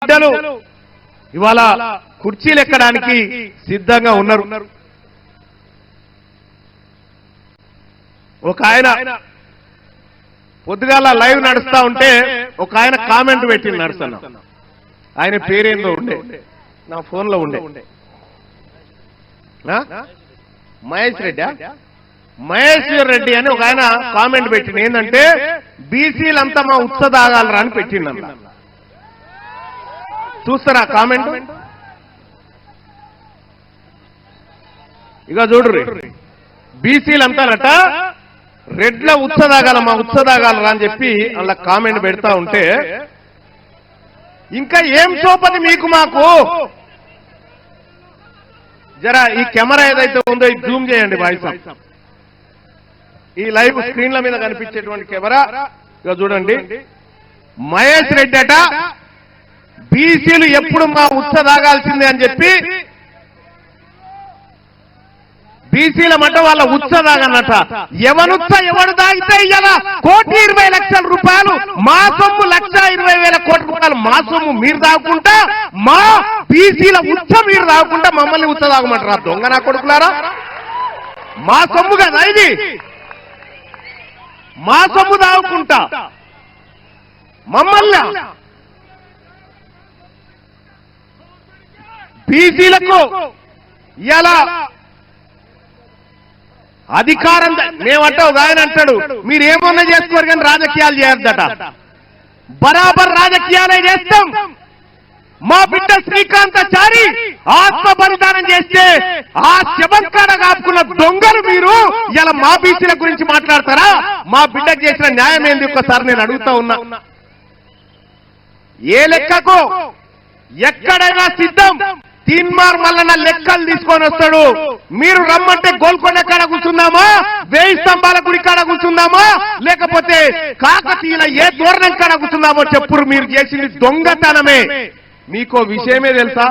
బిడ్డలు ఇవాళ కుర్చీలు ఎక్కడానికి సిద్ధంగా ఉన్నారు. ఒక ఆయన పొద్దుగాల లైవ్ నడుస్తా ఉంటే ఒక ఆయన కామెంట్ పెట్టి నడుస్తున్నా. ఆయన పేరేందో ఉండే, నా ఫోన్లో ఉండే, మహేశ్వర్ రెడ్డి అని ఒక ఆయన కామెంట్ పెట్టింది. ఏంటంటే బీసీలంతా మా ఉత్స తాగాలరా అని పెట్టిందన్న. చూస్తారా కామెంట్? ఇక చూడుర్రి, బీసీలంతారట రెడ్ల ఉత్స తాగాల, మా ఉత్స తాగాలరా అని చెప్పి అలా కామెంట్ పెడతా ఉంటే, ఇంకా ఏం సోపది మీకు మాకు? జరా ఈ కెమెరా ఏదైతే ఉందో ఇది జూమ్ చేయండి వాయిస్. ఈ లైవ్ స్క్రీన్ల మీద కనిపించేటువంటి కెమెరా ఇక చూడండి. మహేష్ రెడ్డి అట బీసీలు ఎప్పుడు మా ఉత్స తాగాల్సిందే అని చెప్పి బీసీల మట వాళ్ళ ఉత్స తాగన్నట. ఎవనుత్స ఎవడు తాగితే ఇలా 1,20,00,000 రూపాయలు మా సొమ్ము, 1,20,000 కోట్ల రూపాయలు మా సొమ్ము మీరు తాగుకుంటా, మా బీసీల ఉత్స మీరు తాగుకుంటా మమ్మల్ని ఉత్స తాగమంటారా? దొంగ నా కొడుకులారా, మా సొమ్ము కదా ఇది, మా సొమ్ము తాగుకుంటా మమ్మల్ని బీసీలకు ఇలా అధికారం మేమంటే ఒక ఆయన అంటాడు మీరేమన్నా చేసుకోరు కానీ రాజకీయాలు చేయొద్దట. బరాబర్ రాజకీయాలే చేస్తాం. మా బిడ్డ శ్రీకాంతాచారి ఆత్మ బలిదానం చేస్తే ఆ శవంకాడ కాపుకున్న దొంగలు మీరు ఇలా మా బీసీల గురించి మాట్లాడతారా? మా బిడ్డకు చేసిన న్యాయం ఏంది ఒక్కసారి నేను అడుగుతా ఉన్నా. ఏ లెక్కకు ఎక్కడైనా సిద్ధం. తీన్మార్ మల్లన్న లెక్కలు తీసుకొని వస్తాడు. మీరు రమ్మంటే గోల్కొండ కాడ కూర్చుందామా, 1000 స్తంభాల గుడి కాడ కూర్చుందామా, లేకపోతే కాకతీయుల ఏ దూరణం కాడ కూర్చుందామో చెప్పురు. మీరు చేసింది దొంగతనమే. మీకో విషయమే తెలుసా?